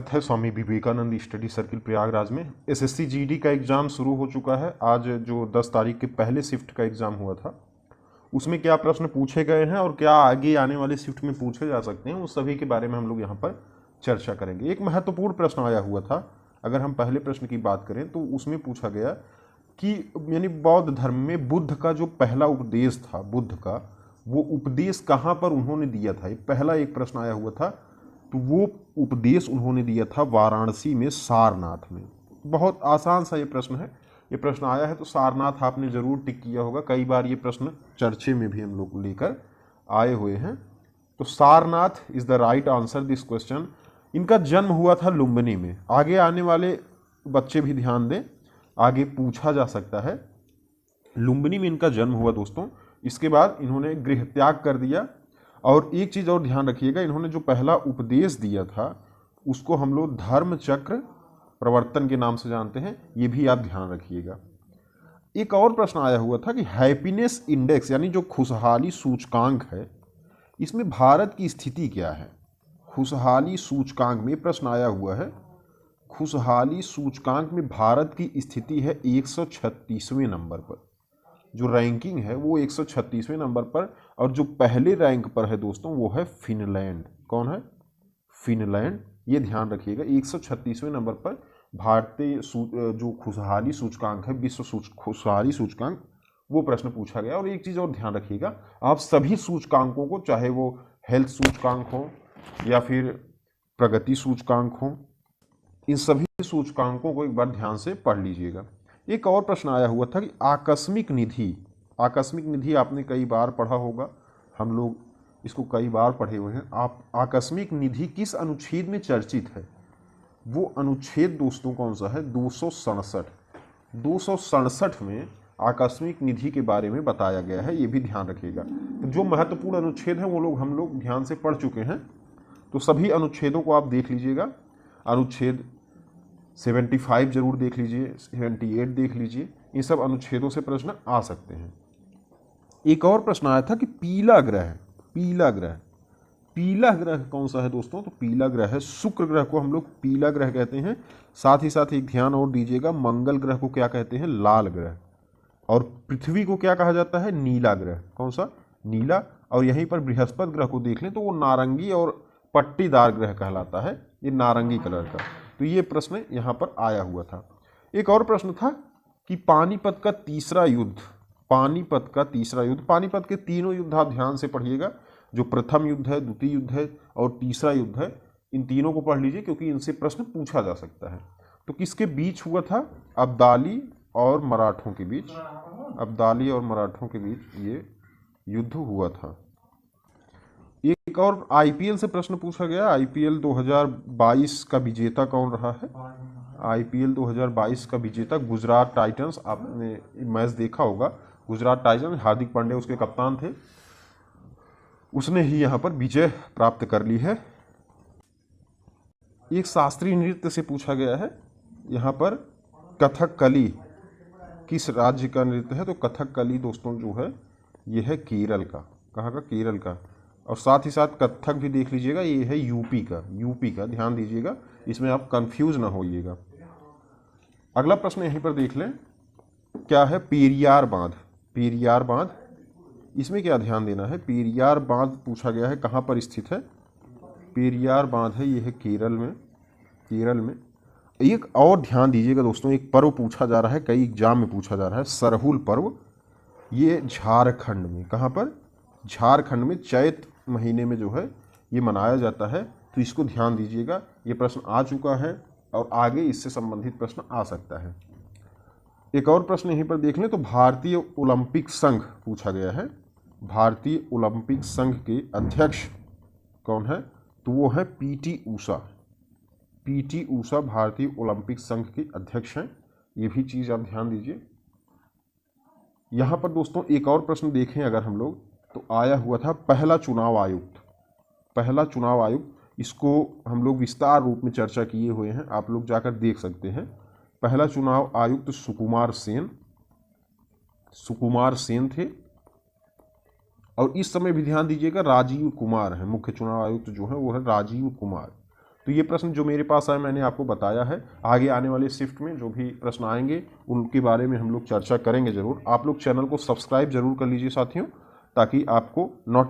स्वागत है Swami Vivekananda study circle Prayagraj में। एसएससी जीडी का एग्ज़ाम शुरू हो चुका है। आज जो 10 तारीख के पहले शिफ्ट का एग्ज़ाम हुआ था उसमें क्या प्रश्न पूछे गए हैं और क्या आगे आने वाले शिफ्ट में पूछे जा सकते हैं, उस सभी के बारे में हम लोग यहाँ पर चर्चा करेंगे। एक महत्वपूर्ण प्रश्न आया हुआ था, अगर हम पहले प्रश्न की बात करें तो उसमें पूछा गया कि यानी बौद्ध धर्म में बुद्ध का जो पहला उपदेश था, बुद्ध का वो उपदेश कहाँ पर उन्होंने दिया था। पहला एक प्रश्न आया हुआ था, तो वो उपदेश उन्होंने दिया था वाराणसी में, सारनाथ में। बहुत आसान सा ये प्रश्न है। ये प्रश्न आया है तो सारनाथ आपने ज़रूर टिक किया होगा, कई बार ये प्रश्न चर्चे में भी हम लोग लेकर आए हुए हैं। तो Sarnath is the right answer this question. इनका जन्म हुआ था लुम्बिनी में। आगे आने वाले बच्चे भी ध्यान दें, आगे पूछा जा सकता है। लुम्बिनी में इनका जन्म हुआ दोस्तों। इसके बाद इन्होंने गृह त्याग कर दिया। और एक चीज़ और ध्यान रखिएगा, इन्होंने जो पहला उपदेश दिया था उसको हम लोग धर्म चक्र प्रवर्तन के नाम से जानते हैं, ये भी आप ध्यान रखिएगा। एक और प्रश्न आया हुआ था कि हैप्पीनेस इंडेक्स यानी जो खुशहाली सूचकांक है, इसमें भारत की स्थिति क्या है। खुशहाली सूचकांक में प्रश्न आया हुआ है, खुशहाली सूचकांक में भारत की स्थिति है 136वें नंबर पर। जो रैंकिंग है वो 136वें नंबर पर, और जो पहले रैंक पर है दोस्तों वो है फिनलैंड। कौन है? फिनलैंड। ये ध्यान रखिएगा, 136वें नंबर पर भारतीय जो खुशहाली सूचकांक है, विश्व खुशहाली सूचकांक, वो प्रश्न पूछा गया। और एक चीज़ और ध्यान रखिएगा, आप सभी सूचकांकों को, चाहे वो हेल्थ सूचकांक हो या फिर प्रगति सूचकांक हो, इन सभी सूचकांकों को एक बार ध्यान से पढ़ लीजिएगा। एक और प्रश्न आया हुआ था कि आकस्मिक निधि, आकस्मिक निधि आपने कई बार पढ़ा होगा, हम लोग इसको कई बार पढ़े हुए हैं। आप आकस्मिक निधि किस अनुच्छेद में चर्चित है? वो अनुच्छेद दोस्तों कौन सा है? 267। 267 में आकस्मिक निधि के बारे में बताया गया है, ये भी ध्यान रखिएगा। तो जो महत्वपूर्ण अनुच्छेद हैं वो लोग हम लोग ध्यान से पढ़ चुके हैं, तो सभी अनुच्छेदों को आप देख लीजिएगा। अनुच्छेद 75 जरूर देख लीजिए, 78 देख लीजिए, इन सब अनुच्छेदों से प्रश्न आ सकते हैं। एक और प्रश्न आया था कि पीला ग्रह, पीला ग्रह, पीला ग्रह कौन सा है दोस्तों? तो पीला ग्रह है शुक्र ग्रह को हम लोग पीला ग्रह कहते हैं। साथ ही साथ एक ध्यान और दीजिएगा, मंगल ग्रह को क्या कहते हैं? लाल ग्रह। और पृथ्वी को क्या कहा जाता है? नीला ग्रह। कौन सा? नीला। और यहीं पर बृहस्पति ग्रह को देख लें तो वो नारंगी और पट्टीदार ग्रह कहलाता है, ये नारंगी कलर का। तो ये प्रश्न यहाँ पर आया हुआ था। एक और प्रश्न था कि पानीपत का तीसरा युद्ध, पानीपत का तीसरा युद्ध, पानीपत के तीनों युद्ध आप ध्यान से पढ़िएगा। जो प्रथम युद्ध है, द्वितीय युद्ध है और तीसरा युद्ध है, इन तीनों को पढ़ लीजिए क्योंकि इनसे प्रश्न पूछा जा सकता है। तो किसके बीच हुआ था? अब्दाली और मराठों के बीच, अब्दाली और मराठों के बीच ये युद्ध हुआ था। एक और आईपीएल से प्रश्न पूछा गया, आईपीएल 2022 का विजेता कौन रहा है? आईपीएल 2022 का विजेता गुजरात टाइटंस। आपने मैच देखा होगा, गुजरात टाइटंस, हार्दिक पांड्या उसके कप्तान थे, उसने ही यहाँ पर विजय प्राप्त कर ली है। एक शास्त्रीय नृत्य से पूछा गया है, यहाँ पर कथकली किस राज्य का नृत्य है? तो कथकली दोस्तों जो है ये है केरल का। कहाँ का? केरल का। और साथ ही साथ कथक भी देख लीजिएगा, ये है यूपी का, यूपी का, ध्यान दीजिएगा, इसमें आप कंफ्यूज ना होइएगा। अगला प्रश्न यहीं पर देख लें, क्या है? पेरियार बांध, पेरियार बांध, इसमें क्या ध्यान देना है? पेरियार बांध पूछा गया है, कहाँ पर स्थित है? पेरियार बांध है, ये है केरल में, केरल में। एक और ध्यान दीजिएगा दोस्तों, एक पर्व पूछा जा रहा है, कई एग्जाम में पूछा जा रहा है, सरहुल पर्व। ये झारखंड में, कहाँ पर? झारखंड में चैत महीने में जो है ये मनाया जाता है, तो इसको ध्यान दीजिएगा। ये प्रश्न आ चुका है और आगे इससे संबंधित प्रश्न आ सकता है। एक और प्रश्न यहीं पर देख लें, तो भारतीय ओलंपिक संघ पूछा गया है, भारतीय ओलंपिक संघ के अध्यक्ष कौन है? तो वो है पीटी ऊषा। पीटी ऊषा भारतीय ओलंपिक संघ के अध्यक्ष हैं, ये भी चीज़ आप ध्यान दीजिए। यहाँ पर दोस्तों एक और प्रश्न देखें अगर हम लोग, तो आया हुआ था पहला चुनाव आयुक्त, पहला चुनाव आयुक्त, इसको हम लोग विस्तार रूप में चर्चा किए हुए हैं, आप लोग जाकर देख सकते हैं। पहला चुनाव आयुक्त सुकुमार सेन, सुकुमार सेन थे। और इस समय भी ध्यान दीजिएगा राजीव कुमार है, मुख्य चुनाव आयुक्त जो है वो है राजीव कुमार। तो ये प्रश्न जो मेरे पास आए मैंने आपको बताया है। आगे आने वाले शिफ्ट में जो भी प्रश्न आएंगे उनके बारे में हम लोग चर्चा करेंगे ज़रूर। आप लोग चैनल को सब्सक्राइब जरूर कर लीजिए साथियों, ताकि आपको नोटिफिकेशन